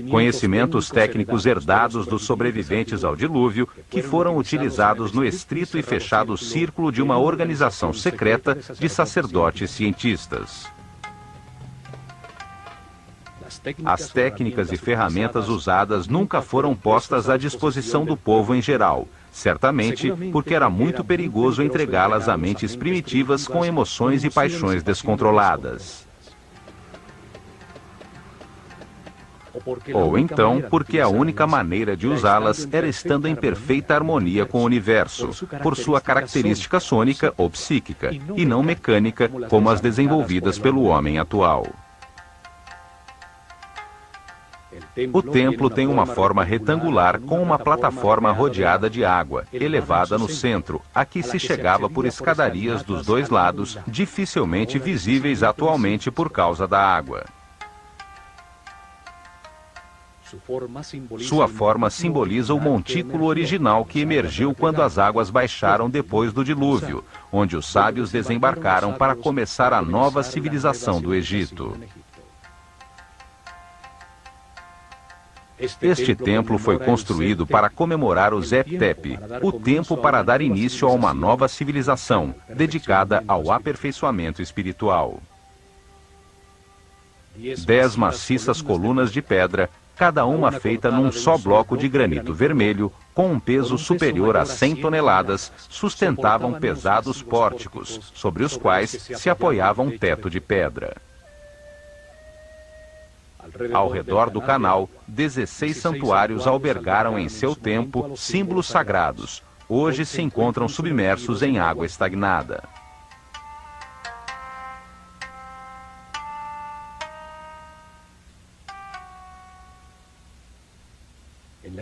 Conhecimentos técnicos herdados dos sobreviventes ao dilúvio, que foram utilizados no estrito e fechado círculo de uma organização secreta de sacerdotes cientistas. As técnicas e ferramentas usadas nunca foram postas à disposição do povo em geral, certamente porque era muito perigoso entregá-las a mentes primitivas com emoções e paixões descontroladas. Ou então, porque a única maneira de usá-las era estando em perfeita harmonia com o universo, por sua característica sônica ou psíquica, e não mecânica como as desenvolvidas pelo homem atual. O templo tem uma forma retangular com uma plataforma rodeada de água, elevada no centro, a que se chegava por escadarias dos dois lados, dificilmente visíveis atualmente por causa da água. Sua forma simboliza o montículo original que emergiu quando as águas baixaram depois do dilúvio, onde os sábios desembarcaram para começar a nova civilização do Egito. Este templo foi construído para comemorar o Zep-Tepi, o tempo para dar início a uma nova civilização, dedicada ao aperfeiçoamento espiritual. 10 maciças colunas de pedra, cada uma feita num só bloco de granito vermelho, com um peso superior a 100 toneladas, sustentavam pesados pórticos, sobre os quais se apoiava um teto de pedra. Ao redor do canal, 16 santuários albergaram em seu tempo símbolos sagrados. Hoje se encontram submersos em água estagnada.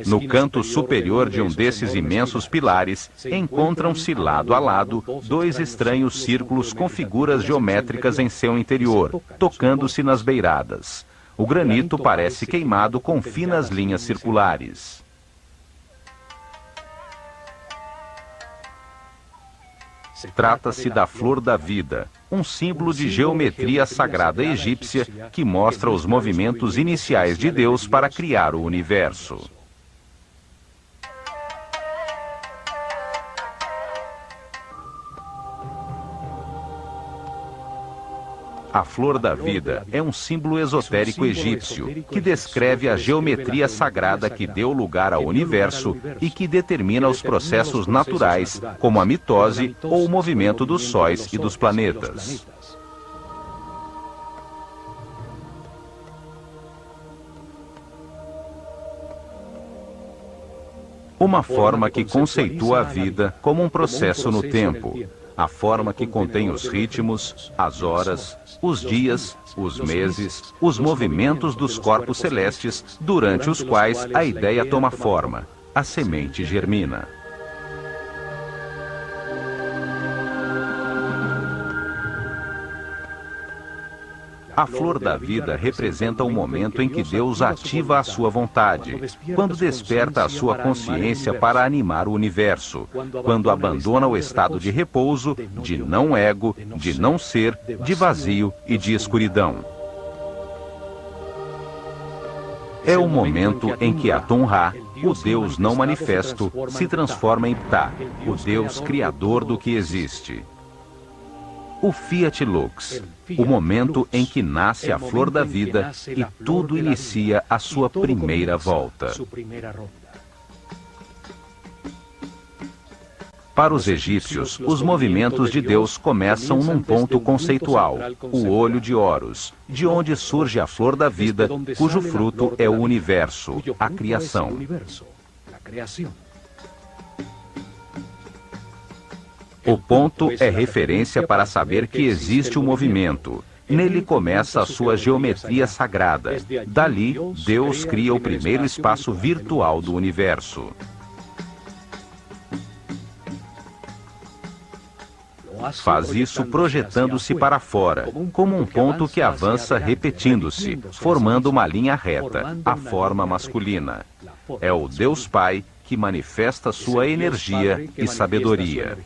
No canto superior de um desses imensos pilares, encontram-se lado a lado 2 estranhos círculos com figuras geométricas em seu interior, tocando-se nas beiradas. O granito parece queimado com finas linhas circulares. Trata-se da flor da vida, um símbolo de geometria sagrada egípcia que mostra os movimentos iniciais de Deus para criar o universo. A flor da vida é um símbolo esotérico egípcio que descreve a geometria sagrada que deu lugar ao universo e que determina os processos naturais, como a mitose ou o movimento dos sóis e dos planetas. Uma forma que conceitua a vida como um processo no tempo. A forma que contém os ritmos, as horas, os dias, os meses, os movimentos dos corpos celestes, durante os quais a ideia toma forma, a semente germina. A flor da vida representa o momento em que Deus ativa a sua vontade, quando desperta a sua consciência para animar o universo, quando abandona o estado de repouso, de não ego, de não ser, de vazio e de escuridão. É o momento em que Atum-Ra, o Deus não manifesto, se transforma em Ptah, o Deus criador do que existe. O Fiat Lux, o momento em que nasce a flor da vida e tudo inicia a sua primeira volta. Para os egípcios, os movimentos de Deus começam num ponto conceitual, o olho de Horus, de onde surge a flor da vida, cujo fruto é o universo, a criação. O ponto é referência para saber que existe um movimento. Nele começa a sua geometria sagrada. Dali, Deus cria o primeiro espaço virtual do universo. Faz isso projetando-se para fora, como um ponto que avança repetindo-se, formando uma linha reta, a forma masculina. É o Deus Pai que manifesta sua energia e sabedoria.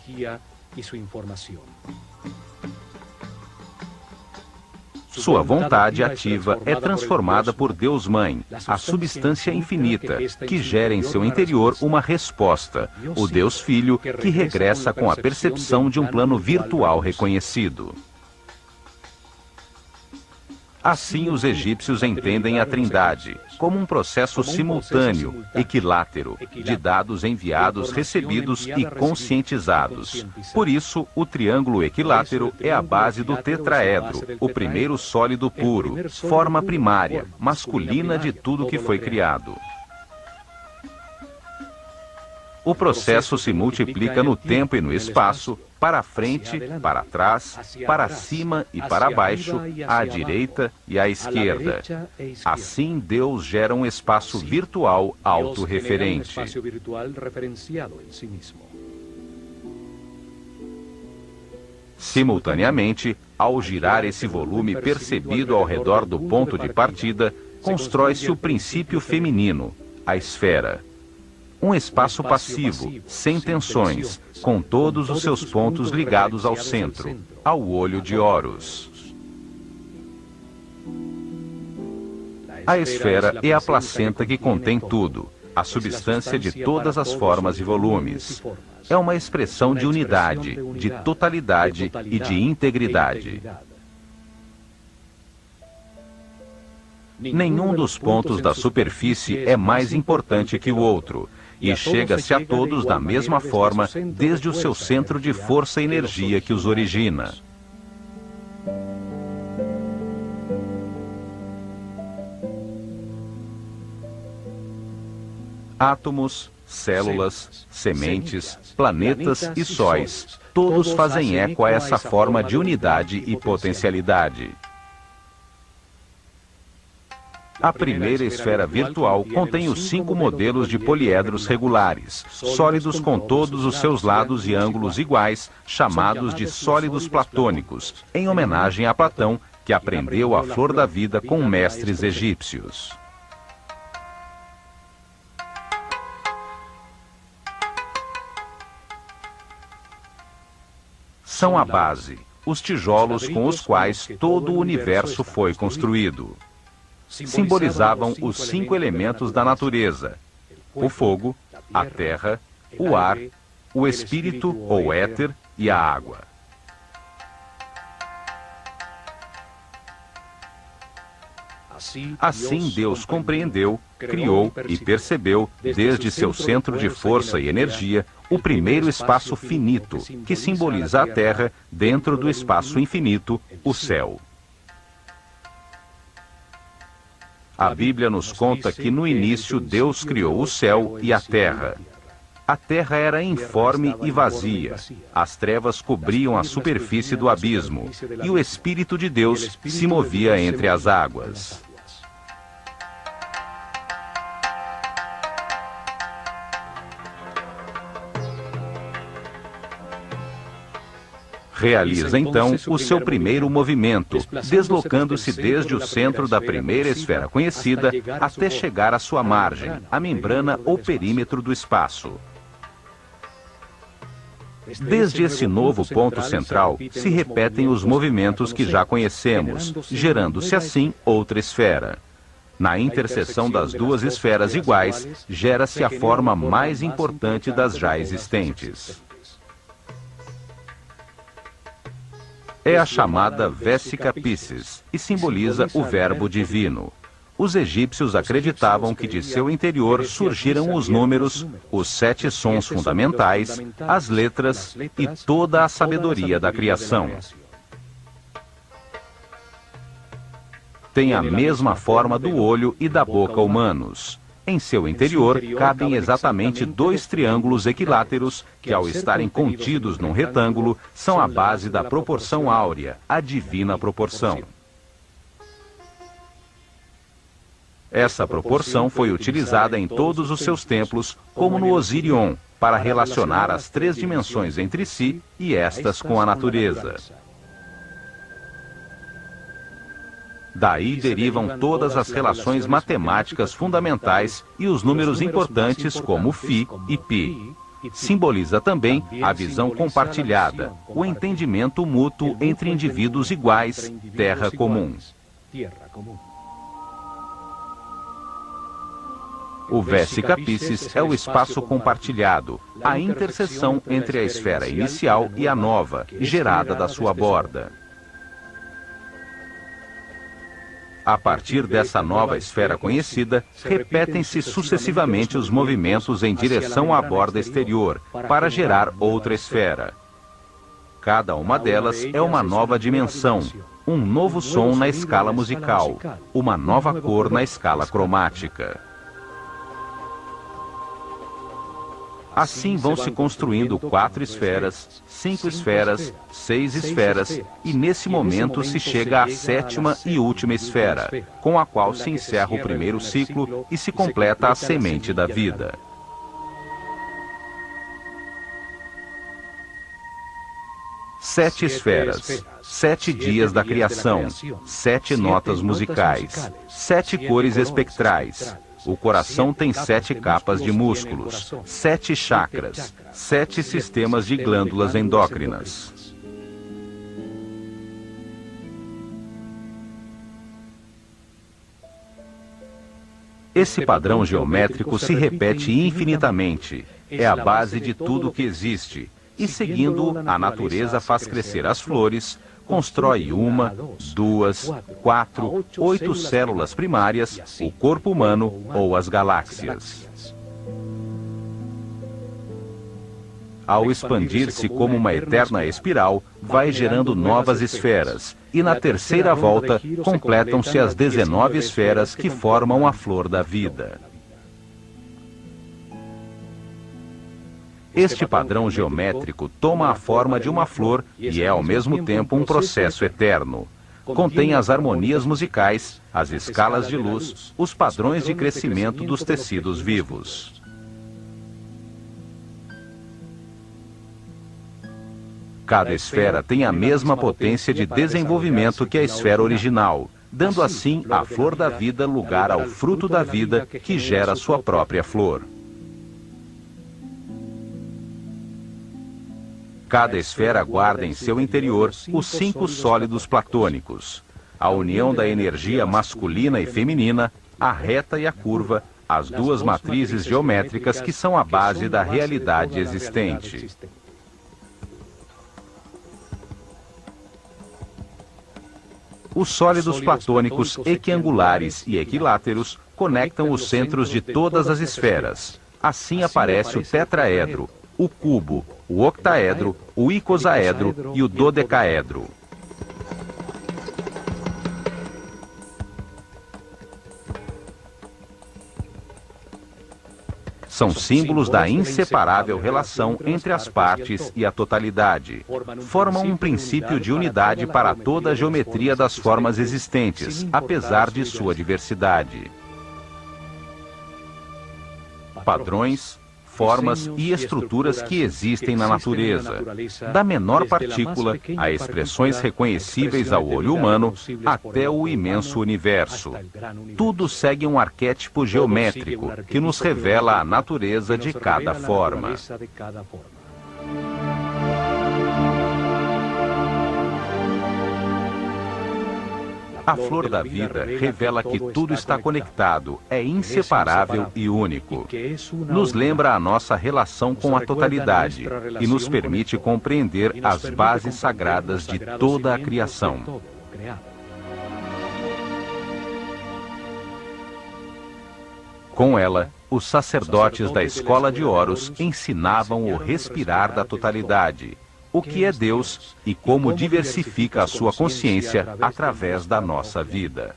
Sua vontade ativa é transformada por Deus Mãe, a substância infinita, que gera em seu interior uma resposta, o Deus Filho, que regressa com a percepção de um plano virtual reconhecido. Assim, os egípcios entendem a Trindade como um processo simultâneo, equilátero, de dados enviados, recebidos e conscientizados. Por isso, o triângulo equilátero é a base do tetraedro, o primeiro sólido puro, forma primária, masculina de tudo que foi criado. O processo se multiplica no tempo e no espaço, para frente, para trás, para cima e para baixo, à direita e à esquerda. Assim, Deus gera um espaço virtual autorreferente. Simultaneamente, ao girar esse volume percebido ao redor do ponto de partida, constrói-se o princípio feminino, a esfera. Um espaço passivo, sem tensões, com todos os seus pontos ligados ao centro, ao olho de Horus. A esfera é a placenta que contém tudo, a substância de todas as formas e volumes. É uma expressão de unidade, de totalidade e de integridade. Nenhum dos pontos da superfície é mais importante que o outro, e chega-se a todos da mesma forma, desde o seu centro de força e energia que os origina. Átomos, células, sementes, planetas e sóis, todos fazem eco a essa forma de unidade e potencialidade. A primeira esfera virtual contém os 5 modelos de poliedros regulares, sólidos com todos os seus lados e ângulos iguais, chamados de sólidos platônicos, em homenagem a Platão, que aprendeu a flor da vida com mestres egípcios. São a base, os tijolos com os quais todo o universo foi construído. Simbolizavam os 5 elementos da natureza: o fogo, a terra, o ar, o espírito ou éter e a água. Assim Deus compreendeu, criou e percebeu, desde seu centro de força e energia, o primeiro espaço finito, que simboliza a terra dentro do espaço infinito, o céu. A Bíblia nos conta que no início Deus criou o céu e a terra. A terra era informe e vazia. As trevas cobriam a superfície do abismo, e o Espírito de Deus se movia entre as águas. Realiza então o seu primeiro movimento, deslocando-se desde o centro da primeira esfera conhecida até chegar à sua margem, a membrana ou perímetro do espaço. Desde esse novo ponto central, se repetem os movimentos que já conhecemos, gerando-se assim outra esfera. Na interseção das duas esferas iguais, gera-se a forma mais importante das já existentes. É a chamada Vesica Piscis e simboliza o Verbo Divino. Os egípcios acreditavam que de seu interior surgiram os números, os 7 sons fundamentais, as letras e toda a sabedoria da criação. Tem a mesma forma do olho e da boca humanos. Em seu interior, cabem exatamente 2 triângulos equiláteros que, ao estarem contidos num retângulo, são a base da proporção áurea, a divina proporção. Essa proporção foi utilizada em todos os seus templos, como no Osirion, para relacionar as 3 dimensões entre si e estas com a natureza. Daí derivam todas as relações matemáticas fundamentais e os números importantes como Φ e Π. Simboliza também a visão compartilhada, o entendimento mútuo entre indivíduos iguais, terra comum. O Vesica Piscis é o espaço compartilhado, a interseção entre a esfera inicial e a nova, gerada da sua borda. A partir dessa nova esfera conhecida, repetem-se sucessivamente os movimentos em direção à borda exterior, para gerar outra esfera. Cada uma delas é uma nova dimensão, um novo som na escala musical, uma nova cor na escala cromática. Assim vão se construindo 4 esferas, 5 esferas, 6 esferas, e nesse momento se chega à 7ª e última esfera, com a qual se encerra o primeiro ciclo e se completa a semente da vida. Sete esferas, 7 dias da criação, 7 notas musicais, 7 cores espectrais. O coração tem 7 capas de músculos, 7 chakras, 7 sistemas de glândulas endócrinas. Esse padrão geométrico se repete infinitamente, é a base de tudo que existe, e seguindo, a natureza faz crescer as flores, constrói 1, 2, 4, 8 células primárias, o corpo humano ou as galáxias. Ao expandir-se como uma eterna espiral, vai gerando novas esferas, e na terceira volta, completam-se as 19 esferas que formam a flor da vida. Este padrão geométrico toma a forma de uma flor e é ao mesmo tempo um processo eterno. Contém as harmonias musicais, as escalas de luz, os padrões de crescimento dos tecidos vivos. Cada esfera tem a mesma potência de desenvolvimento que a esfera original, dando assim à flor da vida lugar ao fruto da vida que gera sua própria flor. Cada esfera guarda em seu interior os 5 sólidos platônicos, a união da energia masculina e feminina, a reta e a curva, as 2 matrizes geométricas que são a base da realidade existente. Os sólidos platônicos equiangulares e equiláteros conectam os centros de todas as esferas. Assim aparece o tetraedro, o cubo, o octaedro, o icosaedro e o dodecaedro. São símbolos da inseparável relação entre as partes e a totalidade. Formam um princípio de unidade para toda a geometria das formas existentes, apesar de sua diversidade. Padrões, formas e estruturas que existem na natureza, da menor partícula a expressões reconhecíveis ao olho humano até o imenso universo. Tudo segue um arquétipo geométrico que nos revela a natureza de cada forma. A flor da vida revela que tudo está conectado, é inseparável e único. Nos lembra a nossa relação com a totalidade e nos permite compreender as bases sagradas de toda a criação. Com ela, os sacerdotes da escola de Horus ensinavam o respirar da totalidade, o que é Deus e como diversifica a sua consciência através da nossa vida.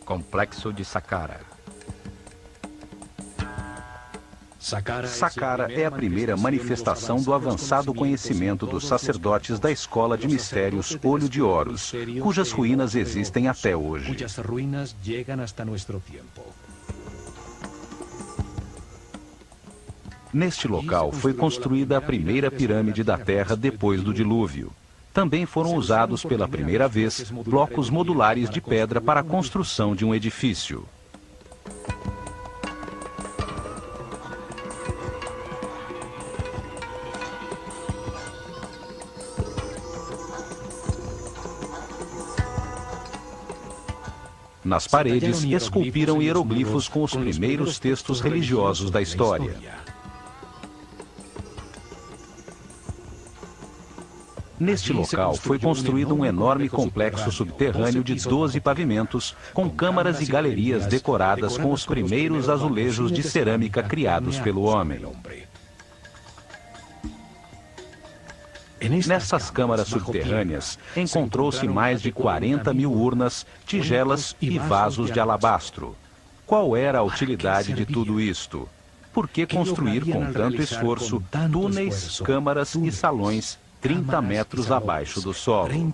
Complexo de Saqqara. Saqqara é a primeira manifestação do avançado conhecimento dos sacerdotes da escola de mistérios Olho de Horus, cujas ruínas existem até hoje. Neste local foi construída a primeira pirâmide da Terra depois do dilúvio. Também foram usados pela primeira vez blocos modulares de pedra para a construção de um edifício. Nas paredes, esculpiram hieroglifos com os primeiros textos religiosos da história. Neste local foi construído um enorme complexo subterrâneo de 12 pavimentos, com câmaras e galerias decoradas com os primeiros azulejos de cerâmica criados pelo homem. Nessas câmaras subterrâneas, encontrou-se mais de 40 mil urnas, tigelas e vasos de alabastro. Qual era a utilidade de tudo isto? Por que construir com tanto esforço túneis, câmaras e salões 30 metros abaixo do solo?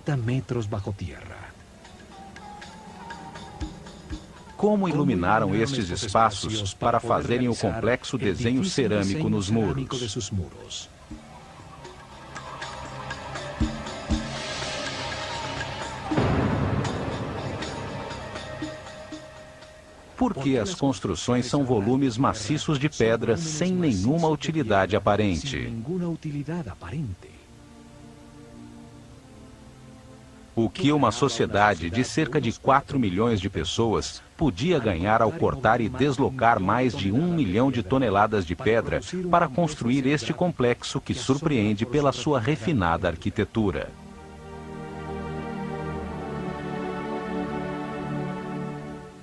Como iluminaram estes espaços para fazerem o complexo desenho cerâmico nos muros? Porque as construções são volumes maciços de pedra sem nenhuma utilidade aparente. O que uma sociedade de cerca de 4 milhões de pessoas podia ganhar ao cortar e deslocar mais de 1 milhão de toneladas de pedra para construir este complexo que surpreende pela sua refinada arquitetura?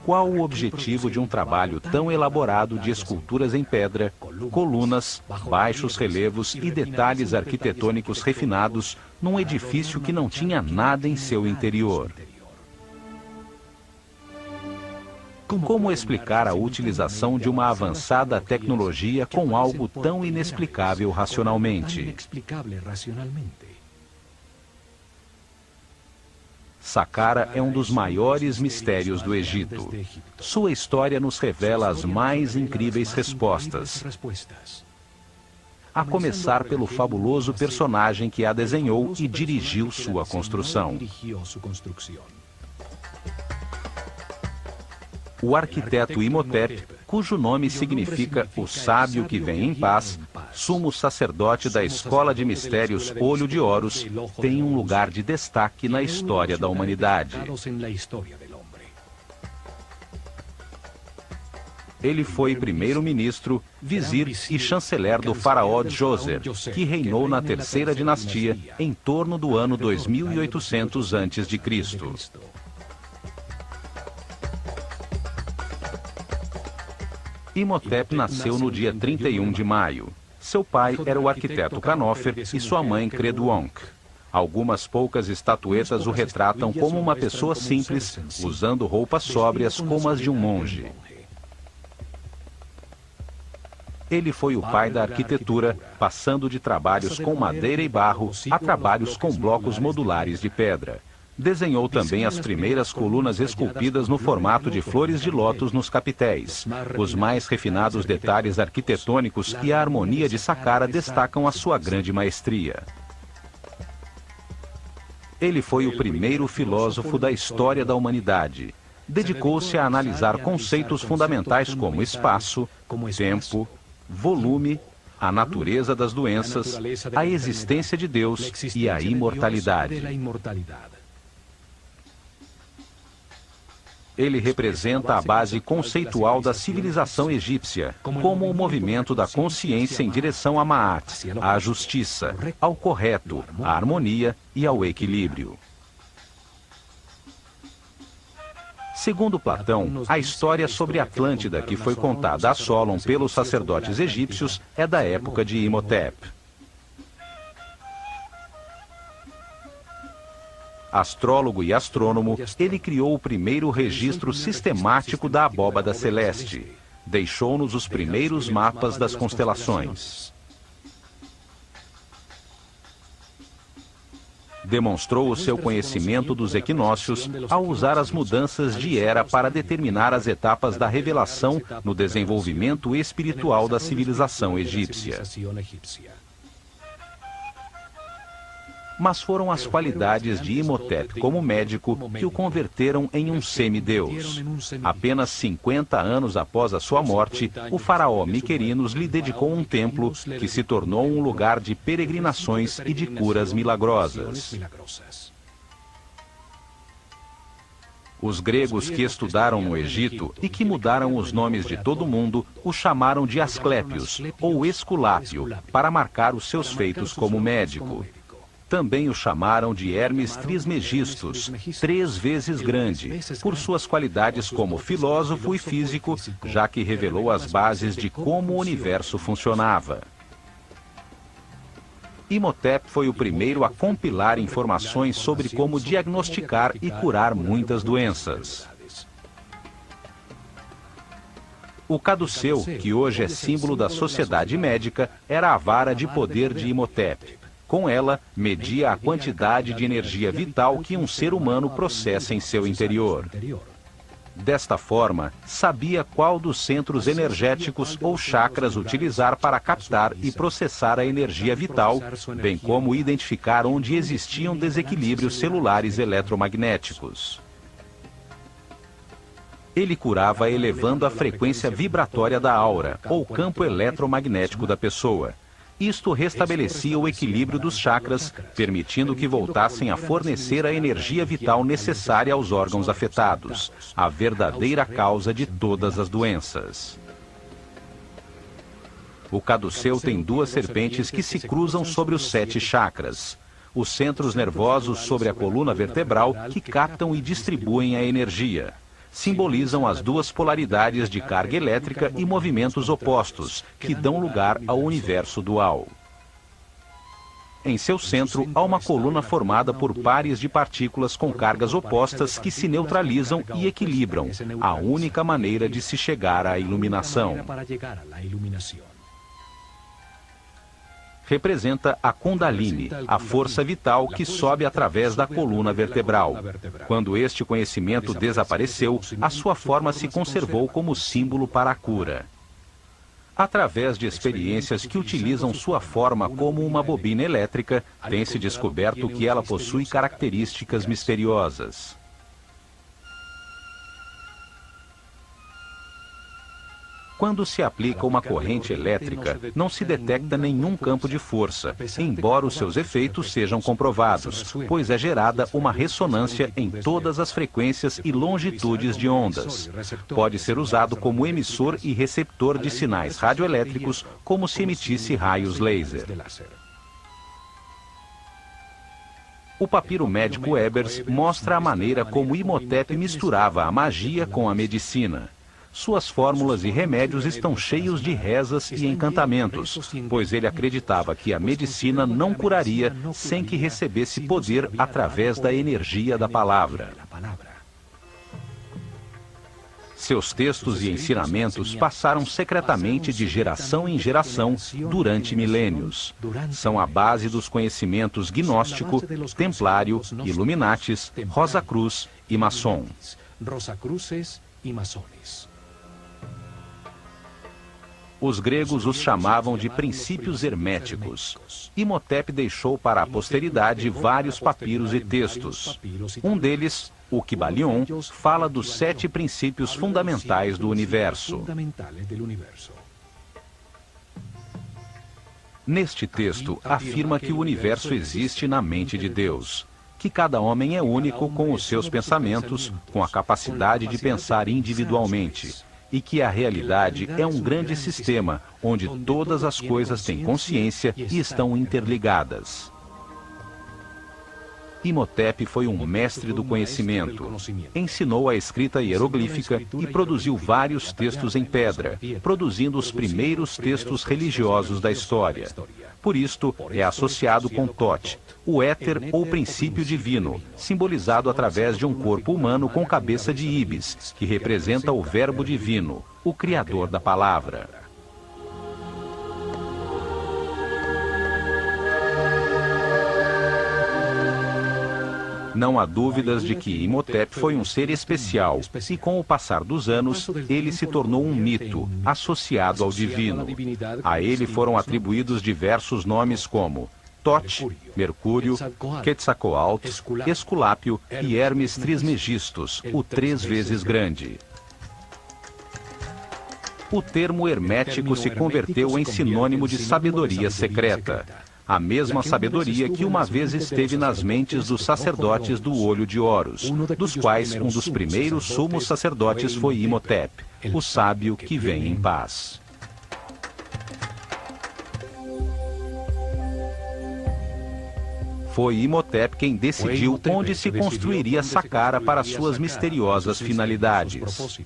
Qual o objetivo de um trabalho tão elaborado de esculturas em pedra, colunas, baixos relevos e detalhes arquitetônicos refinados num edifício que não tinha nada em seu interior? Como explicar a utilização de uma avançada tecnologia com algo tão inexplicável racionalmente? Saqqara é um dos maiores mistérios do Egito. Sua história nos revela as mais incríveis respostas. A começar pelo fabuloso personagem que a desenhou e dirigiu sua construção. O arquiteto Imhotep, cujo nome significa o sábio que vem em paz, sumo sacerdote da escola de mistérios Olho de Horus, tem um lugar de destaque na história da humanidade. Ele foi primeiro-ministro, vizir e chanceler do faraó Djoser, que reinou na terceira dinastia em torno do ano 2800 a.C. Imhotep nasceu no dia 31 de maio. Seu pai era o arquiteto Khanofer e sua mãe Creduonk. Algumas poucas estatuetas o retratam como uma pessoa simples, usando roupas sóbrias como as de um monge. Ele foi o pai da arquitetura, passando de trabalhos com madeira e barro a trabalhos com blocos modulares de pedra. Desenhou também as primeiras colunas esculpidas no formato de flores de lótus nos capitéis. Os mais refinados detalhes arquitetônicos e a harmonia de Saqqara destacam a sua grande maestria. Ele foi o primeiro filósofo da história da humanidade. Dedicou-se a analisar conceitos fundamentais como espaço, tempo, volume, a natureza das doenças, a existência de Deus e a imortalidade. Ele representa a base conceitual da civilização egípcia, como o movimento da consciência em direção a Ma'at, à justiça, ao correto, à harmonia e ao equilíbrio. Segundo Platão, a história sobre Atlântida que foi contada a Solon pelos sacerdotes egípcios é da época de Imhotep. Astrólogo e astrônomo, ele criou o primeiro registro sistemático da abóbada celeste. Deixou-nos os primeiros mapas das constelações. Demonstrou o seu conhecimento dos equinócios ao usar as mudanças de era para determinar as etapas da revelação no desenvolvimento espiritual da civilização egípcia. Mas foram as qualidades de Imhotep como médico que o converteram em um semideus. Apenas 50 anos após a sua morte, o faraó Miquerinos lhe dedicou um templo que se tornou um lugar de peregrinações e de curas milagrosas. Os gregos que estudaram no Egito e que mudaram os nomes de todo mundo o chamaram de Asclépios ou Esculápio para marcar os seus feitos como médico. Também o chamaram de Hermes Trismegistus, 3 vezes grande, por suas qualidades como filósofo e físico, já que revelou as bases de como o universo funcionava. Imhotep foi o primeiro a compilar informações sobre como diagnosticar e curar muitas doenças. O caduceu, que hoje é símbolo da sociedade médica, era a vara de poder de Imhotep. Com ela, media a quantidade de energia vital que um ser humano processa em seu interior. Desta forma, sabia qual dos centros energéticos ou chakras utilizar para captar e processar a energia vital, bem como identificar onde existiam desequilíbrios celulares eletromagnéticos. Ele curava elevando a frequência vibratória da aura, ou campo eletromagnético da pessoa. Isto restabelecia o equilíbrio dos chakras, permitindo que voltassem a fornecer a energia vital necessária aos órgãos afetados, a verdadeira causa de todas as doenças. O caduceu tem 2 serpentes que se cruzam sobre os 7 chakras. Os centros nervosos sobre a coluna vertebral que captam e distribuem a energia. Simbolizam as 2 polaridades de carga elétrica e movimentos opostos, que dão lugar ao universo dual. Em seu centro, há uma coluna formada por pares de partículas com cargas opostas que se neutralizam e equilibram, a única maneira de se chegar à iluminação. Representa a Kundalini, a força vital que sobe através da coluna vertebral. Quando este conhecimento desapareceu, a sua forma se conservou como símbolo para a cura. Através de experiências que utilizam sua forma como uma bobina elétrica, tem-se descoberto que ela possui características misteriosas. Quando se aplica uma corrente elétrica, não se detecta nenhum campo de força, embora os seus efeitos sejam comprovados, pois é gerada uma ressonância em todas as frequências e longitudes de ondas. Pode ser usado como emissor e receptor de sinais radioelétricos, como se emitisse raios laser. O papiro médico Ebers mostra a maneira como Imhotep misturava a magia com a medicina. Suas fórmulas e remédios estão cheios de rezas e encantamentos, pois ele acreditava que a medicina não curaria sem que recebesse poder através da energia da palavra. Seus textos e ensinamentos passaram secretamente de geração em geração durante milênios. São a base dos conhecimentos gnóstico, templário, Illuminatis, Rosa-Cruz e maçom. Os gregos os chamavam de princípios herméticos. Imhotep deixou para a posteridade vários papiros e textos. Um deles, o Kybalion, fala dos 7 princípios fundamentais do universo. Neste texto, afirma que o universo existe na mente de Deus, que cada homem é único com os seus pensamentos, com a capacidade de pensar individualmente, e que a realidade é um grande sistema, onde todas as coisas têm consciência e estão interligadas. Imhotep foi um mestre do conhecimento. Ensinou a escrita hieroglífica e produziu vários textos em pedra, produzindo os primeiros textos religiosos da história. Por isto, é associado com Thoth, o éter ou princípio divino, simbolizado através de um corpo humano com cabeça de íbis, que representa o Verbo divino, o Criador da palavra. Não há dúvidas de que Imhotep foi um ser especial, e com o passar dos anos, ele se tornou um mito, associado ao divino. A ele foram atribuídos diversos nomes como Tote, Mercúrio, Quetzalcoatl, Esculápio e Hermes Trismegistus, o 3 vezes grande. O termo hermético se converteu em sinônimo de sabedoria secreta. A mesma sabedoria que uma vez esteve nas mentes dos sacerdotes do Olho de Horus, dos quais um dos primeiros sumos sacerdotes foi Imhotep, o sábio que vem em paz. Foi Imhotep quem decidiu onde se construiria Saqqara para suas misteriosas finalidades.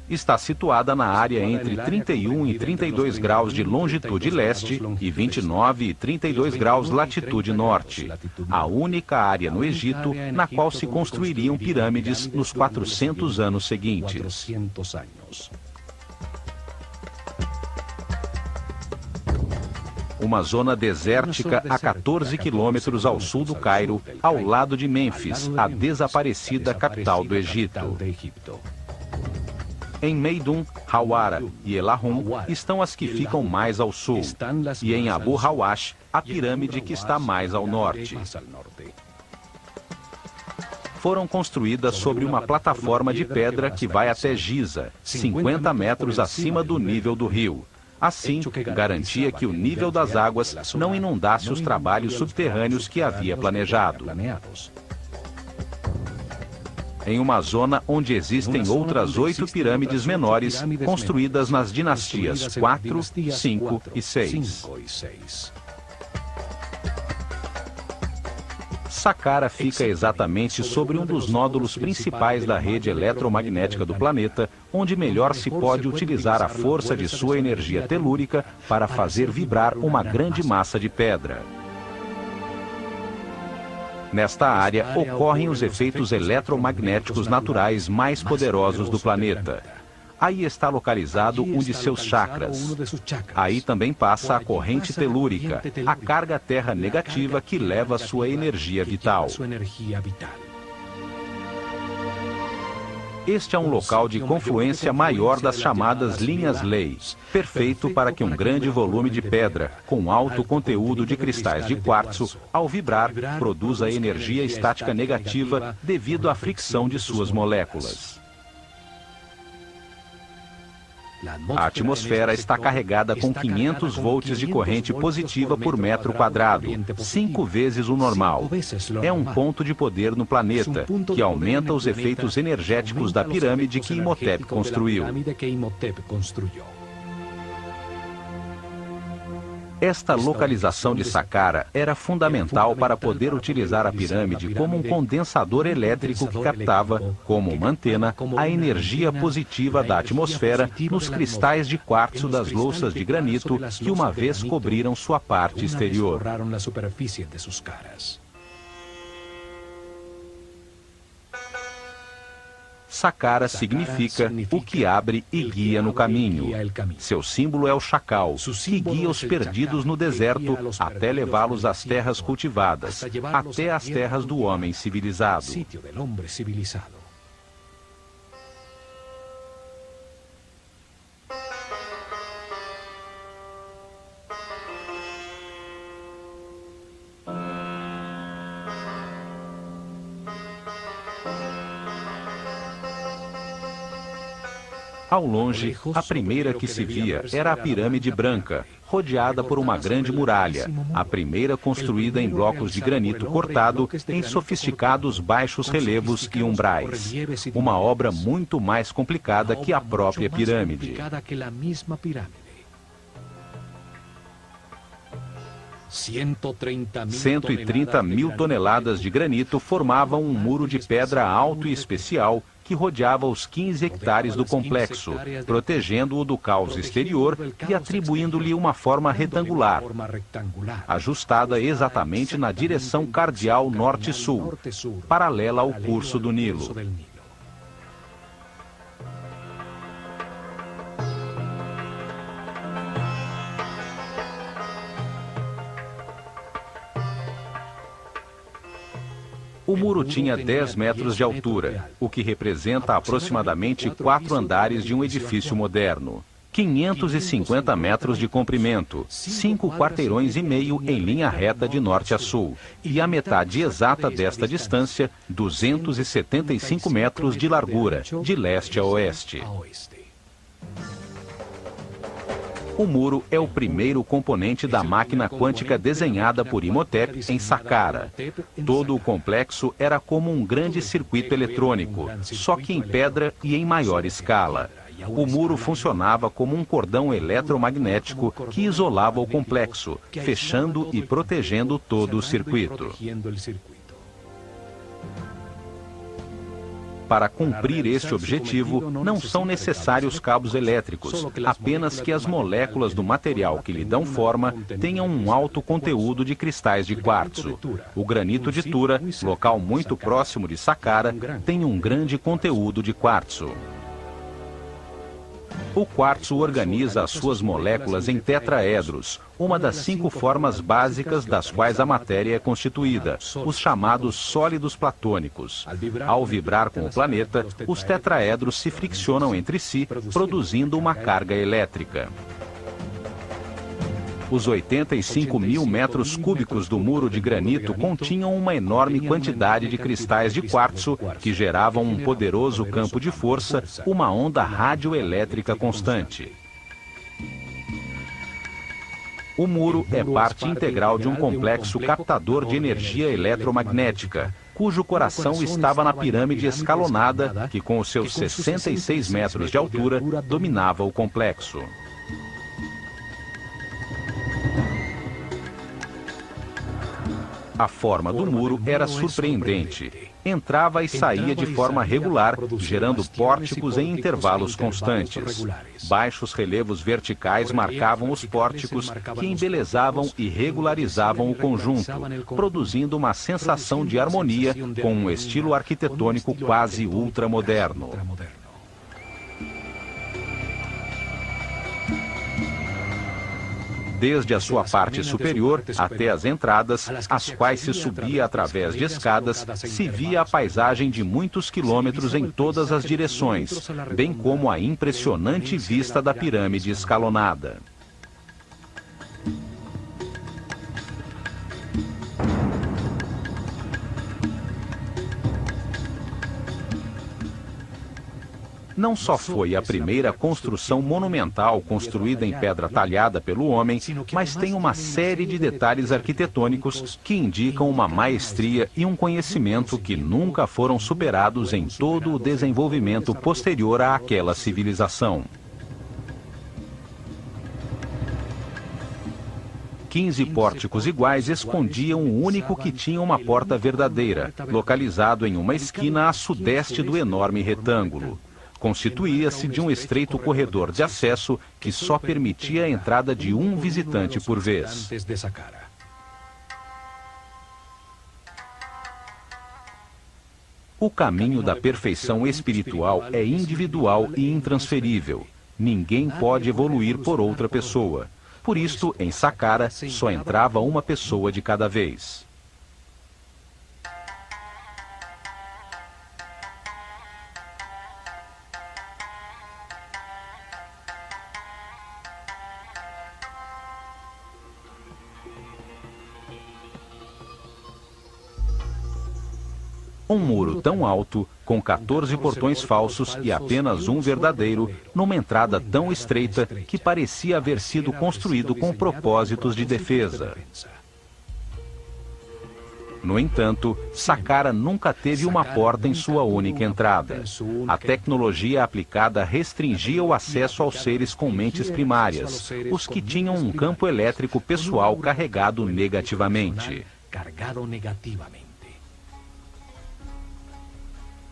Está situada na área entre 31 e 32 graus de longitude leste e 29 e 32 graus latitude norte, a única área no Egito na qual se construiriam pirâmides nos 400 anos seguintes. Uma zona desértica a 14 quilômetros ao sul do Cairo, ao lado de Mênfis, a desaparecida capital do Egito. Em Meidum, Hawara e Elahum estão as que ficam mais ao sul, e em Abu Hawash, a pirâmide que está mais ao norte. Foram construídas sobre uma plataforma de pedra que vai até Giza, 50 metros acima do nível do rio. Assim, garantia que o nível das águas não inundasse os trabalhos subterrâneos que havia planejado. Em uma zona onde existem outras 8 pirâmides menores, construídas nas dinastias 4, 5 e 6. Saqqara fica exatamente sobre um dos nódulos principais da rede eletromagnética do planeta, onde melhor se pode utilizar a força de sua energia telúrica para fazer vibrar uma grande massa de pedra. Nesta área ocorrem os efeitos eletromagnéticos naturais mais poderosos do planeta. Aí está localizado um de seus chakras. Aí também passa a corrente telúrica, a carga terra negativa que leva sua energia vital. Este é um local de confluência maior das chamadas linhas-lei, perfeito para que um grande volume de pedra, com alto conteúdo de cristais de quartzo, ao vibrar, produza energia estática negativa devido à fricção de suas moléculas. A atmosfera está carregada com 500 volts de corrente positiva por metro quadrado, 5 vezes o normal. É um ponto de poder no planeta, que aumenta os efeitos energéticos da pirâmide que Imhotep construiu. Esta localização de Saqqara era fundamental para poder utilizar a pirâmide como um condensador elétrico que captava, como uma antena, a energia positiva da atmosfera nos cristais de quartzo das louças de granito que uma vez cobriram sua parte exterior. Saqqara significa o que abre e guia no caminho. Seu símbolo é o chacal, que guia os perdidos no deserto até levá-los às terras cultivadas, até as terras do homem civilizado. Ao longe, a primeira que se via era a pirâmide branca, rodeada por uma grande muralha, a primeira construída em blocos de granito cortado em sofisticados baixos relevos e umbrais. Uma obra muito mais complicada que a própria pirâmide. 130 mil toneladas de granito formavam um muro de pedra alto e especial que rodeava os 15 hectares do complexo, protegendo-o do caos exterior e atribuindo-lhe uma forma retangular, ajustada exatamente na direção cardial norte-sul, paralela ao curso do Nilo. O muro tinha 10 metros de altura, o que representa aproximadamente 4 andares de um edifício moderno. 550 metros de comprimento, 5 quarteirões e meio em linha reta de norte a sul, e a metade exata desta distância, 275 metros de largura, de leste a oeste. O muro é o primeiro componente da máquina quântica desenhada por Imhotep em Saqqara. Todo o complexo era como um grande circuito eletrônico, só que em pedra e em maior escala. O muro funcionava como um cordão eletromagnético que isolava o complexo, fechando e protegendo todo o circuito. Para cumprir este objetivo, não são necessários cabos elétricos, apenas que as moléculas do material que lhe dão forma tenham um alto conteúdo de cristais de quartzo. O granito de Tura, local muito próximo de Saqqara, tem um grande conteúdo de quartzo. O quartzo organiza as suas moléculas em tetraedros, uma das 5 formas básicas das quais a matéria é constituída, os chamados sólidos platônicos. Ao vibrar com o planeta, os tetraedros se friccionam entre si, produzindo uma carga elétrica. Os 85 mil metros cúbicos do muro de granito continham uma enorme quantidade de cristais de quartzo que geravam um poderoso campo de força, uma onda radioelétrica constante. O muro é parte integral de um complexo captador de energia eletromagnética, cujo coração estava na pirâmide escalonada que, com os seus 66 metros de altura, dominava o complexo. A forma do muro era surpreendente. Entrava e saía de forma regular, gerando pórticos em intervalos constantes. Baixos relevos verticais marcavam os pórticos, que embelezavam e regularizavam o conjunto, produzindo uma sensação de harmonia com um estilo arquitetônico quase ultramoderno. Desde a sua parte superior até as entradas, as quais se subia através de escadas, se via a paisagem de muitos quilômetros em todas as direções, bem como a impressionante vista da pirâmide escalonada. Não só foi a primeira construção monumental construída em pedra talhada pelo homem, mas tem uma série de detalhes arquitetônicos que indicam uma maestria e um conhecimento que nunca foram superados em todo o desenvolvimento posterior àquela civilização. 15 pórticos iguais escondiam o único que tinha uma porta verdadeira, localizado em uma esquina a sudeste do enorme retângulo. Constituía-se de um estreito corredor de acesso que só permitia a entrada de um visitante por vez. O caminho da perfeição espiritual é individual e intransferível. Ninguém pode evoluir por outra pessoa. Por isto, em Saqqara, só entrava uma pessoa de cada vez. Um muro tão alto, com 14 portões falsos e apenas um verdadeiro, numa entrada tão estreita que parecia haver sido construído com propósitos de defesa. No entanto, Saqqara nunca teve uma porta em sua única entrada. A tecnologia aplicada restringia o acesso aos seres com mentes primárias, os que tinham um campo elétrico pessoal carregado negativamente.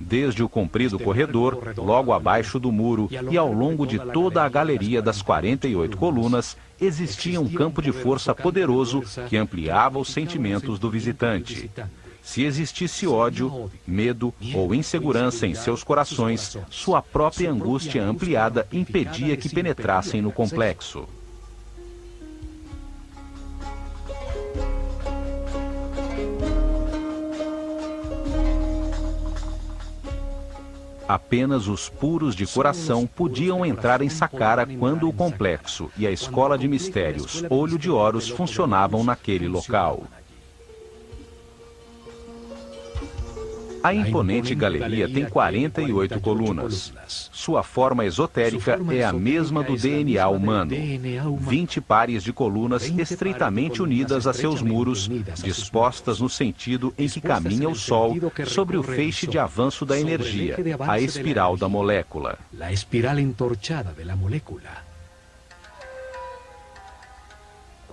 Desde o comprido corredor, logo abaixo do muro e ao longo de toda a galeria das 48 colunas, existia um campo de força poderoso que ampliava os sentimentos do visitante. Se existisse ódio, medo ou insegurança em seus corações, sua própria angústia ampliada impedia que penetrassem no complexo. Apenas os puros de coração podiam entrar em Saqqara quando o complexo e a escola de mistérios Olho de Horus funcionavam naquele local. A imponente galeria tem 48 colunas. Sua forma esotérica é a mesma do DNA humano. 20 pares de colunas estreitamente unidas a seus muros, dispostas no sentido em que caminha o Sol sobre o feixe de avanço da energia, a espiral da molécula.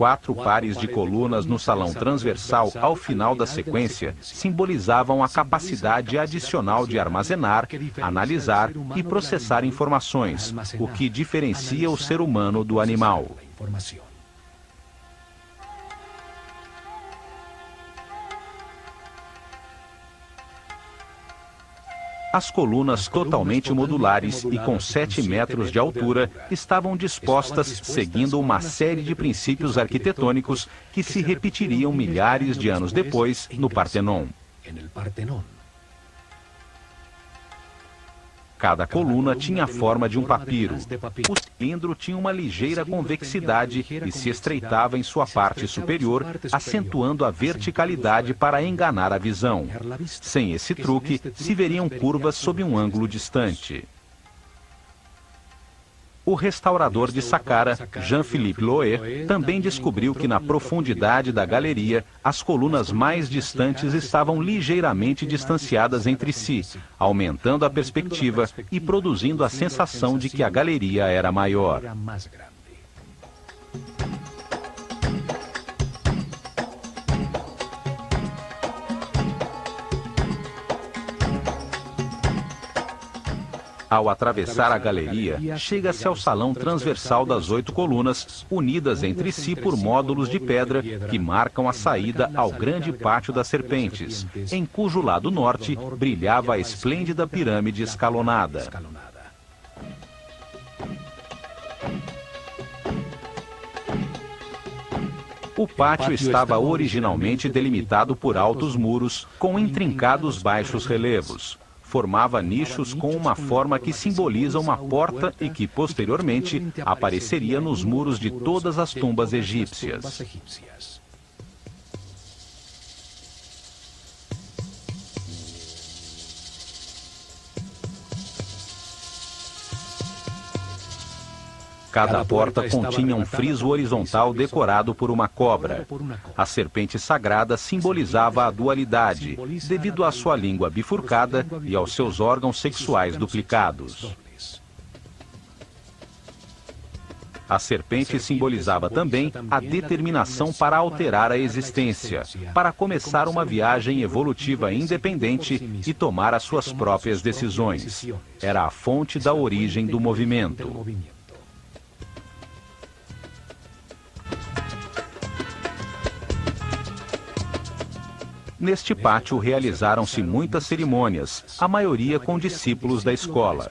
4 pares de colunas no salão transversal ao final da sequência simbolizavam a capacidade adicional de armazenar, analisar e processar informações, o que diferencia o ser humano do animal. As colunas totalmente modulares e com 7 metros de altura estavam dispostas seguindo uma série de princípios arquitetônicos que se repetiriam milhares de anos depois no Partenon. Cada coluna tinha a forma de um papiro. O cilindro tinha uma ligeira convexidade e se estreitava em sua parte superior, acentuando a verticalidade para enganar a visão. Sem esse truque, se veriam curvas sob um ângulo distante. O restaurador de Saqqara, Jean-Philippe Loé, também descobriu que na profundidade da galeria, as colunas mais distantes estavam ligeiramente distanciadas entre si, aumentando a perspectiva e produzindo a sensação de que a galeria era maior. Ao atravessar a galeria, chega-se ao salão transversal das 8 colunas, unidas entre si por módulos de pedra que marcam a saída ao grande pátio das serpentes, em cujo lado norte brilhava a esplêndida pirâmide escalonada. O pátio estava originalmente delimitado por altos muros com intrincados baixos relevos. Formava nichos com uma forma que simboliza uma porta e que, posteriormente, apareceria nos muros de todas as tumbas egípcias. Cada porta continha um friso horizontal decorado por uma cobra. A serpente sagrada simbolizava a dualidade, devido à sua língua bifurcada e aos seus órgãos sexuais duplicados. A serpente simbolizava também a determinação para alterar a existência, para começar uma viagem evolutiva independente e tomar as suas próprias decisões. Era a fonte da origem do movimento. Neste pátio realizaram-se muitas cerimônias, a maioria com discípulos da escola.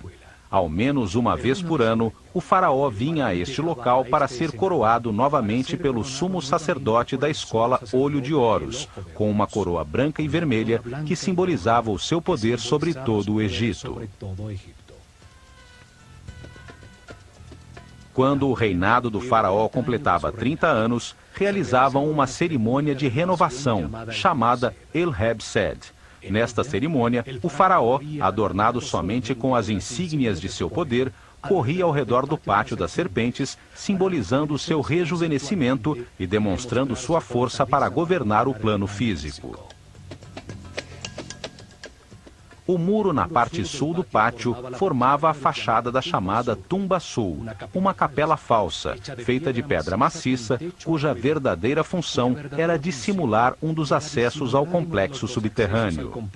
Ao menos uma vez por ano, o faraó vinha a este local para ser coroado novamente pelo sumo sacerdote da escola Olho de Horus, com uma coroa branca e vermelha que simbolizava o seu poder sobre todo o Egito. Quando o reinado do faraó completava 30 anos, realizavam uma cerimônia de renovação, chamada El-Heb-Sed. Nesta cerimônia, o faraó, adornado somente com as insígnias de seu poder, corria ao redor do pátio das serpentes, simbolizando o seu rejuvenescimento e demonstrando sua força para governar o plano físico. O muro na parte sul do pátio formava a fachada da chamada Tumba Sul, uma capela falsa, feita de pedra maciça, cuja verdadeira função era dissimular um dos acessos ao complexo subterrâneo.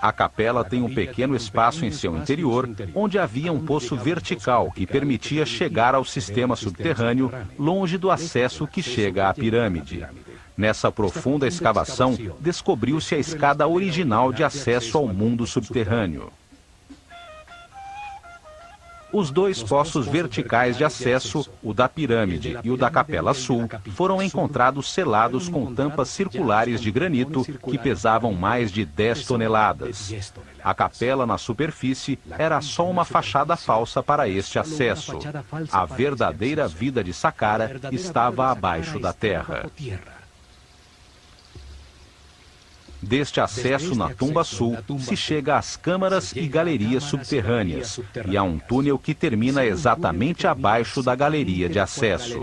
A capela tem um pequeno espaço em seu interior, onde havia um poço vertical que permitia chegar ao sistema subterrâneo, longe do acesso que chega à pirâmide. Nessa profunda escavação, descobriu-se a escada original de acesso ao mundo subterrâneo. Os dois poços verticais de acesso, o da pirâmide e o da Capela Sul, foram encontrados selados com tampas circulares de granito que pesavam mais de 10 toneladas. A capela na superfície era só uma fachada falsa para este acesso. A verdadeira vida de Saqqara estava abaixo da terra. Deste acesso na tumba sul, se chega às câmaras e galerias subterrâneas, e há um túnel que termina exatamente abaixo da galeria de acesso.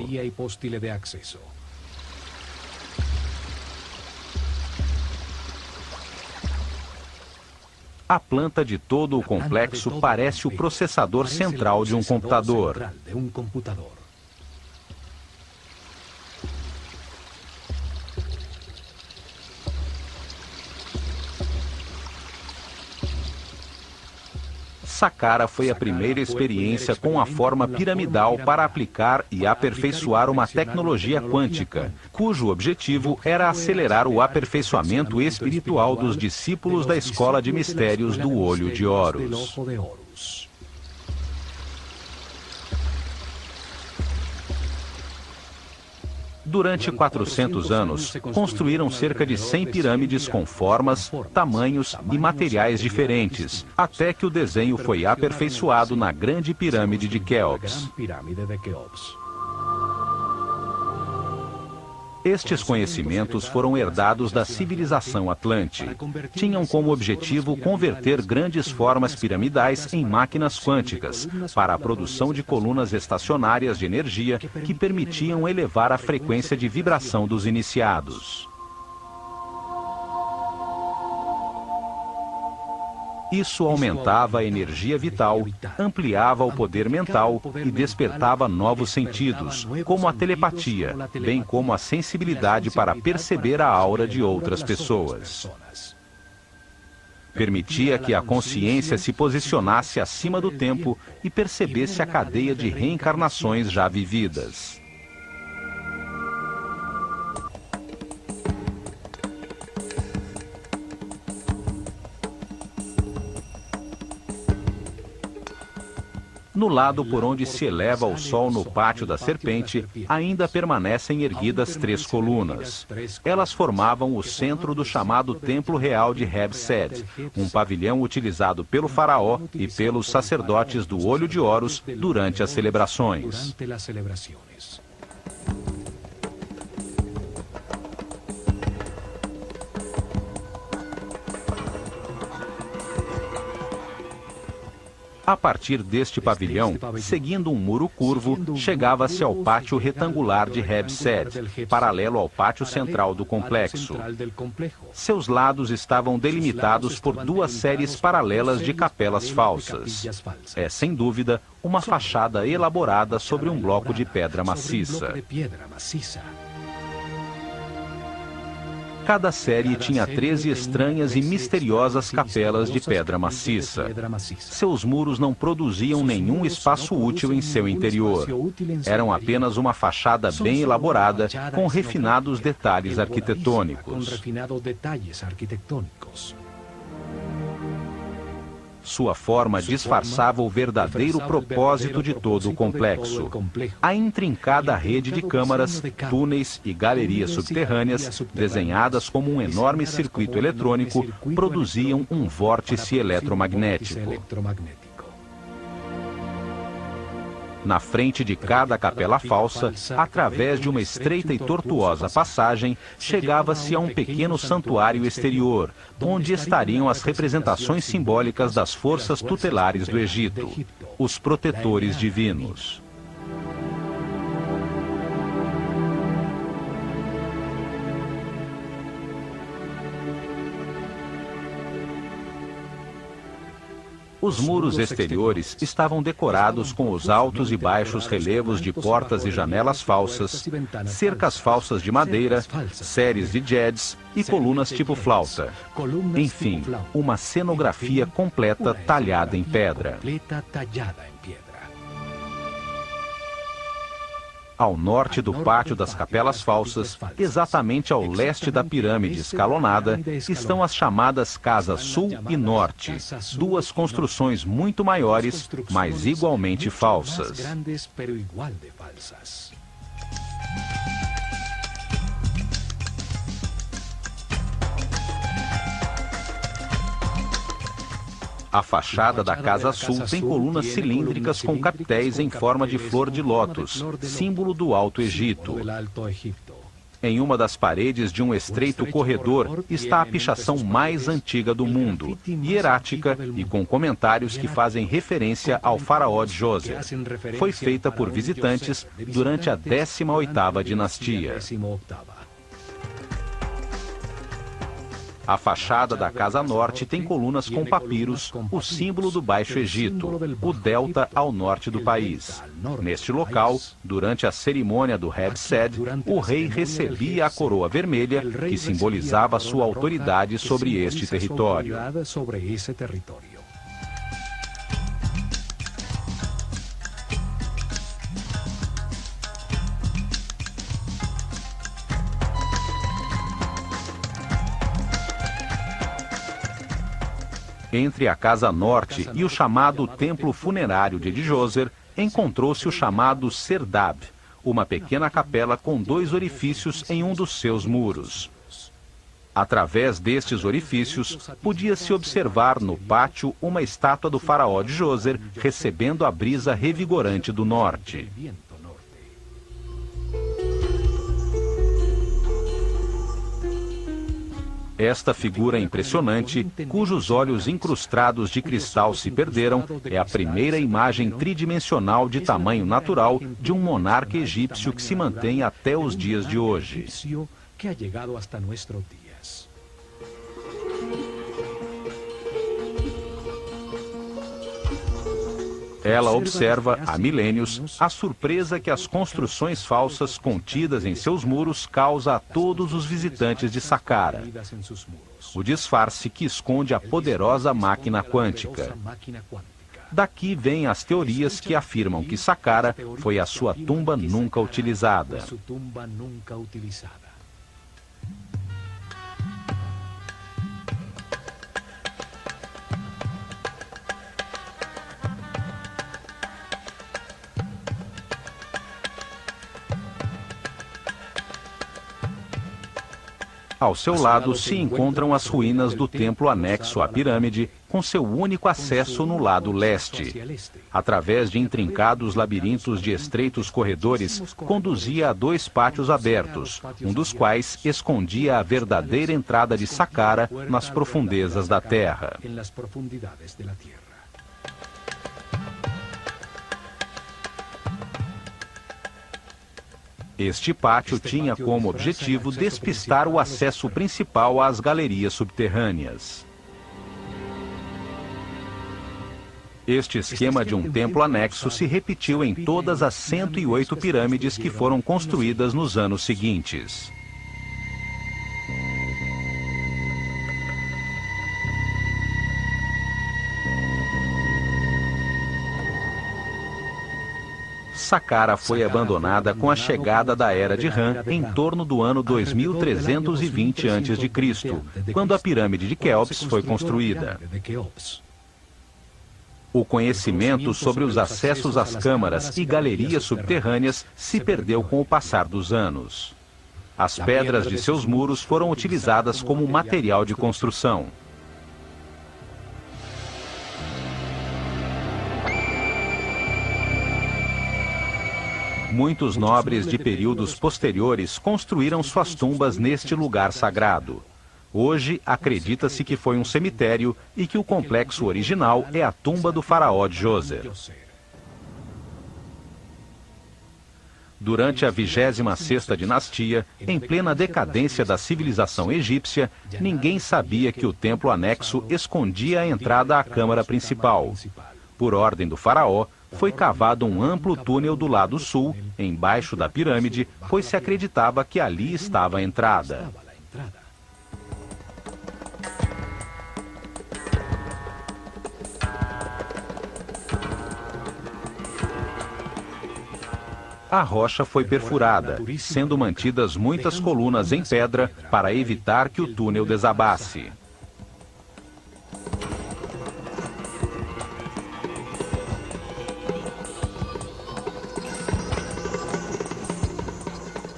A planta de todo o complexo parece o processador central de um computador. Saqqara foi a primeira experiência com a forma piramidal para aplicar e aperfeiçoar uma tecnologia quântica, cujo objetivo era acelerar o aperfeiçoamento espiritual dos discípulos da Escola de Mistérios do Olho de Horus. Durante 400 anos, construíram cerca de 100 pirâmides com formas, tamanhos e materiais diferentes, até que o desenho foi aperfeiçoado na Grande Pirâmide de Quéops. Estes conhecimentos foram herdados da civilização Atlante. Tinham como objetivo converter grandes formas piramidais em máquinas quânticas, para a produção de colunas estacionárias de energia que permitiam elevar a frequência de vibração dos iniciados. Isso aumentava a energia vital, ampliava o poder mental e despertava novos sentidos, como a telepatia, bem como a sensibilidade para perceber a aura de outras pessoas. Permitia que a consciência se posicionasse acima do tempo e percebesse a cadeia de reencarnações já vividas. No lado por onde se eleva o sol no Pátio da Serpente, ainda permanecem erguidas 3 colunas. Elas formavam o centro do chamado Templo Real de Heb-Sed, um pavilhão utilizado pelo faraó e pelos sacerdotes do Olho de Horus durante as celebrações. A partir deste pavilhão, seguindo um muro curvo, chegava-se ao pátio retangular de Heb-Sed, paralelo ao pátio central do complexo. Seus lados estavam delimitados por 2 séries paralelas de capelas falsas. É, sem dúvida, uma fachada elaborada sobre um bloco de pedra maciça. Cada série tinha 13 estranhas e misteriosas capelas de pedra maciça. Seus muros não produziam nenhum espaço útil em seu interior. Eram apenas uma fachada bem elaborada, com refinados detalhes arquitetônicos. Sua forma disfarçava o verdadeiro propósito de todo o complexo. A intrincada rede de câmaras, túneis e galerias subterrâneas, desenhadas como um enorme circuito eletrônico, produziam um vórtice eletromagnético. Na frente de cada capela falsa, através de uma estreita e tortuosa passagem, chegava-se a um pequeno santuário exterior, onde estariam as representações simbólicas das forças tutelares do Egito, os protetores divinos. Os muros exteriores estavam decorados com os altos e baixos relevos de portas e janelas falsas, cercas falsas de madeira, séries de jets e colunas tipo flauta. Enfim, uma cenografia completa talhada em pedra. Ao norte do pátio das capelas falsas, exatamente ao leste da pirâmide escalonada, estão as chamadas Casas Sul e Norte, duas construções muito maiores, mas igualmente falsas. A fachada da Casa Sul tem colunas cilíndricas com capitéis em forma de flor de lótus, símbolo do Alto Egito. Em uma das paredes de um estreito corredor está a pichação mais antiga do mundo, hierática e com comentários que fazem referência ao faraó Djoser. Foi feita por visitantes durante a 18ª dinastia. A fachada da Casa Norte tem colunas com papiros, o símbolo do Baixo Egito, o delta ao norte do país. Neste local, durante a cerimônia do Hebsed, o rei recebia a coroa vermelha, que simbolizava sua autoridade sobre este território. Entre a Casa Norte e o chamado Templo Funerário de Djoser, encontrou-se o chamado Serdab, uma pequena capela com 2 orifícios em um dos seus muros. Através destes orifícios, podia-se observar no pátio uma estátua do faraó Djoser recebendo a brisa revigorante do norte. Esta figura impressionante, cujos olhos incrustados de cristal se perderam, é a primeira imagem tridimensional de tamanho natural de um monarca egípcio que se mantém até os dias de hoje. Ela observa, há milênios, a surpresa que as construções falsas contidas em seus muros causa a todos os visitantes de Saqqara. O disfarce que esconde a poderosa máquina quântica. Daqui vêm as teorias que afirmam que Saqqara foi a sua tumba nunca utilizada. Ao seu lado se encontram as ruínas do templo anexo à pirâmide, com seu único acesso no lado leste. Através de intrincados labirintos de estreitos corredores, conduzia a 2 pátios abertos, um dos quais escondia a verdadeira entrada de Saqqara nas profundezas da terra. Este pátio tinha como objetivo despistar o acesso principal às galerias subterrâneas. Este esquema de um templo anexo se repetiu em todas as 108 pirâmides que foram construídas nos anos seguintes. Saqqara foi abandonada com a chegada da Era de Ram em torno do ano 2320 a.C., quando a pirâmide de Quéops foi construída. O conhecimento sobre os acessos às câmaras e galerias subterrâneas se perdeu com o passar dos anos. As pedras de seus muros foram utilizadas como material de construção. Muitos nobres de períodos posteriores construíram suas tumbas neste lugar sagrado. Hoje, acredita-se que foi um cemitério e que o complexo original é a tumba do faraó Djoser. Durante a 26ª dinastia, em plena decadência da civilização egípcia, ninguém sabia que o templo anexo escondia a entrada à câmara principal. Por ordem do faraó, foi cavado um amplo túnel do lado sul, embaixo da pirâmide, pois se acreditava que ali estava a entrada. A rocha foi perfurada, sendo mantidas muitas colunas em pedra para evitar que o túnel desabasse.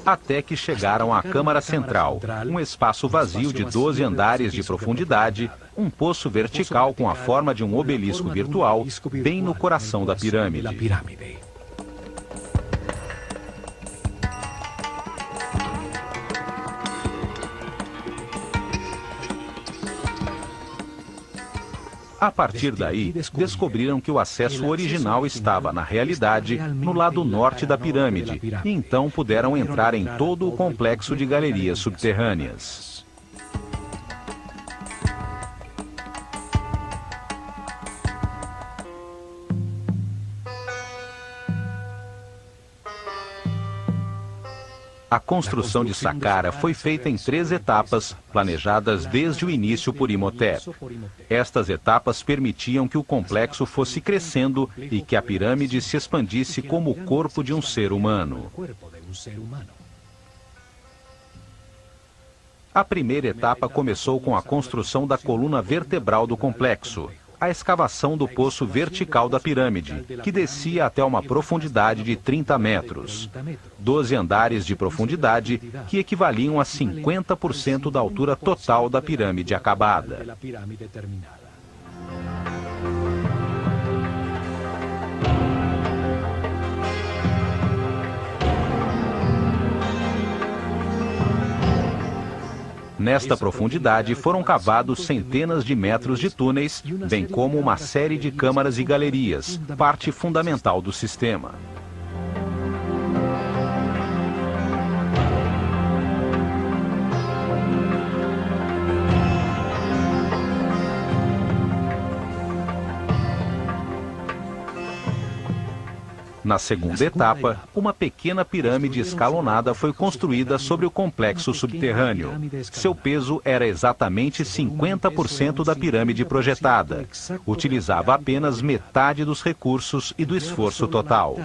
Até que chegaram à Câmara Central, um espaço vazio de 12 andares de profundidade, um poço vertical com a forma de um obelisco virtual, bem no coração da pirâmide. A partir daí, descobriram que o acesso original estava, na realidade, no lado norte da pirâmide, e então puderam entrar em todo o complexo de galerias subterrâneas. A construção de Saqqara foi feita em 3 etapas, planejadas desde o início por Imhotep. Estas etapas permitiam que o complexo fosse crescendo e que a pirâmide se expandisse como o corpo de um ser humano. A primeira etapa começou com a construção da coluna vertebral do complexo, a escavação do poço vertical da pirâmide, que descia até uma profundidade de 30 metros. 12 andares de profundidade, que equivaliam a 50% da altura total da pirâmide acabada. Nesta profundidade foram cavados centenas de metros de túneis, bem como uma série de câmaras e galerias, parte fundamental do sistema. Na segunda etapa, uma pequena pirâmide escalonada foi construída sobre o complexo subterrâneo. Seu peso era exatamente 50% da pirâmide projetada. Utilizava apenas metade dos recursos e do esforço total.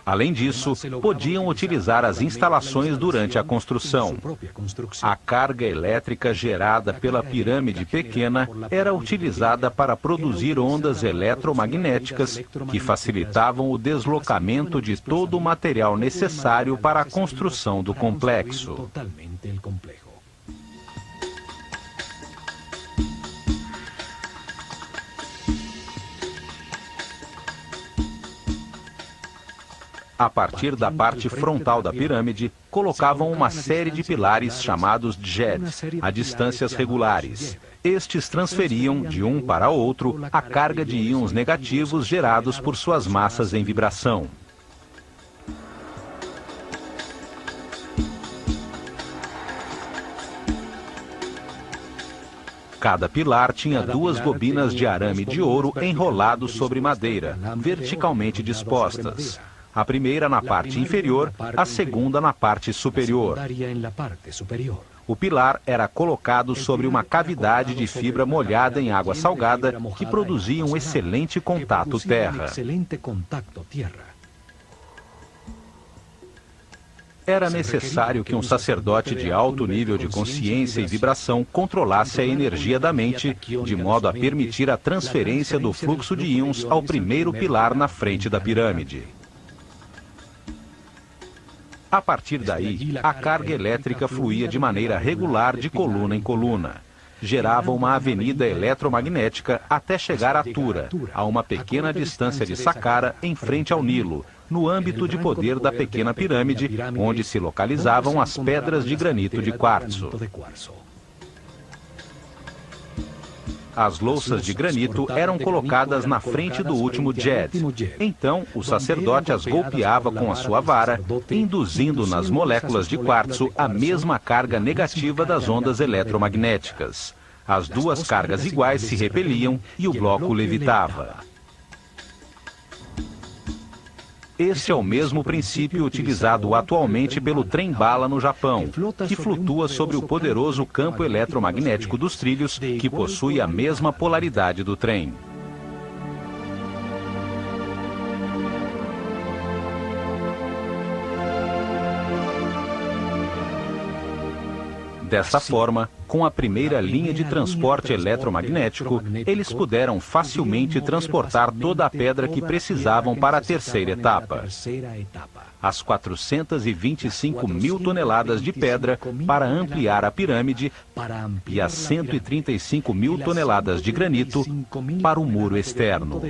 Além disso, podiam utilizar as instalações durante a construção. A carga elétrica gerada pela pirâmide pequena era utilizada para produzir ondas eletromagnéticas que facilitavam o deslocamento de todo o material necessário para a construção do complexo. A partir da parte frontal da pirâmide, colocavam uma série de pilares chamados djed, a distâncias regulares. Estes transferiam, de um para outro, a carga de íons negativos gerados por suas massas em vibração. Cada pilar tinha 2 bobinas de arame de ouro enrolados sobre madeira, verticalmente dispostas. A primeira na parte inferior, a segunda na parte superior. O pilar era colocado sobre uma cavidade de fibra molhada em água salgada que produzia um excelente contato terra. Era necessário que um sacerdote de alto nível de consciência e vibração controlasse a energia da mente, de modo a permitir a transferência do fluxo de íons ao primeiro pilar na frente da pirâmide. A partir daí, a carga elétrica fluía de maneira regular de coluna em coluna. Gerava uma avenida eletromagnética até chegar a Tura, a uma pequena distância de Saqqara, em frente ao Nilo, no âmbito de poder da pequena pirâmide, onde se localizavam as pedras de granito de quartzo. As louças de granito eram colocadas na frente do último djed. Então, o sacerdote as golpeava com a sua vara, induzindo nas moléculas de quartzo a mesma carga negativa das ondas eletromagnéticas. As 2 cargas iguais se repeliam e o bloco levitava. Este é o mesmo princípio utilizado atualmente pelo trem-bala no Japão, que flutua sobre o poderoso campo eletromagnético dos trilhos, que possui a mesma polaridade do trem. Dessa forma, com a primeira linha de transporte eletromagnético, eles puderam facilmente transportar toda a pedra que precisavam para a terceira etapa. As 425 mil toneladas de pedra para ampliar a pirâmide e as 135 mil toneladas de granito para o muro externo.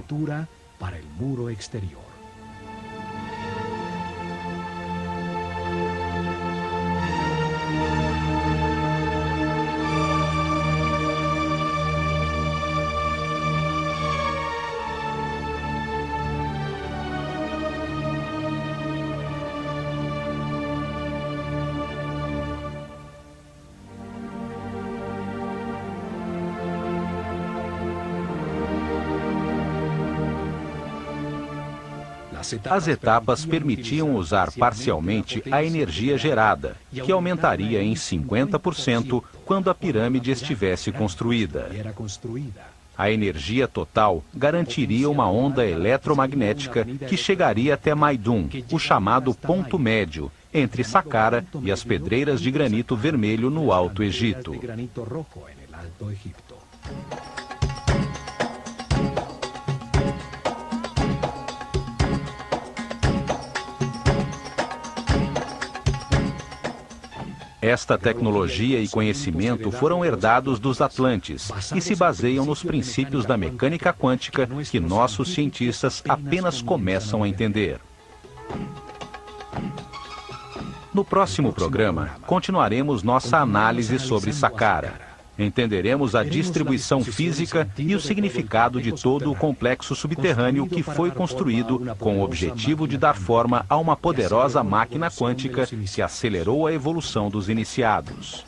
As etapas permitiam usar parcialmente a energia gerada, que aumentaria em 50% quando a pirâmide estivesse construída. A energia total garantiria uma onda eletromagnética que chegaria até Maidum, o chamado ponto médio, entre Saqqara e as pedreiras de granito vermelho no Alto Egito. Esta tecnologia e conhecimento foram herdados dos Atlantes e se baseiam nos princípios da mecânica quântica que nossos cientistas apenas começam a entender. No próximo programa, continuaremos nossa análise sobre Saqqara. Entenderemos a distribuição física e o significado de todo o complexo subterrâneo que foi construído com o objetivo de dar forma a uma poderosa máquina quântica que acelerou a evolução dos iniciados.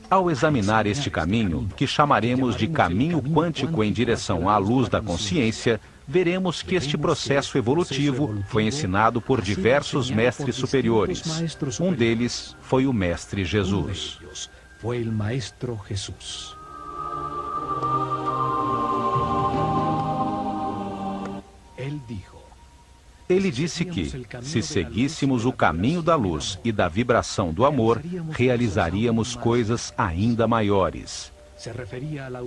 Ao examinar este caminho, que chamaremos de caminho quântico em direção à luz da consciência, veremos que este processo evolutivo foi ensinado por diversos mestres superiores. Um deles foi o Mestre Jesus. Fue el Maestro Jesús. Ele disse que, se seguíssemos o caminho da luz e da vibração do amor, realizaríamos coisas ainda maiores.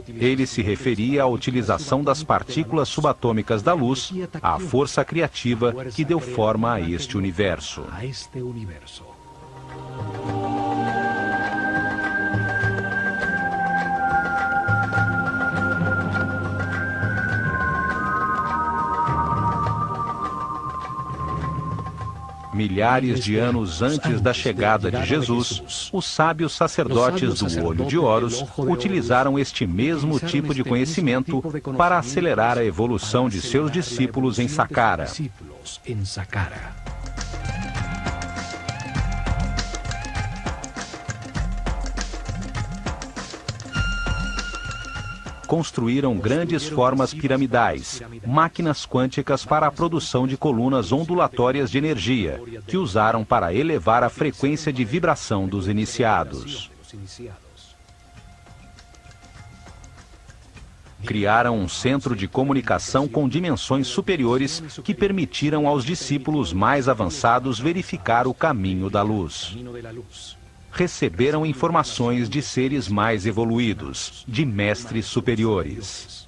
Ele se referia à utilização das partículas subatômicas da luz, à força criativa que deu forma a este universo. Milhares de anos antes da chegada de Jesus, os sábios sacerdotes do Olho de Horus utilizaram este mesmo tipo de conhecimento para acelerar a evolução de seus discípulos em Saqqara. Construíram grandes formas piramidais, máquinas quânticas para a produção de colunas ondulatórias de energia, que usaram para elevar a frequência de vibração dos iniciados. Criaram um centro de comunicação com dimensões superiores que permitiram aos discípulos mais avançados verificar o caminho da luz. Receberam informações de seres mais evoluídos, de mestres superiores.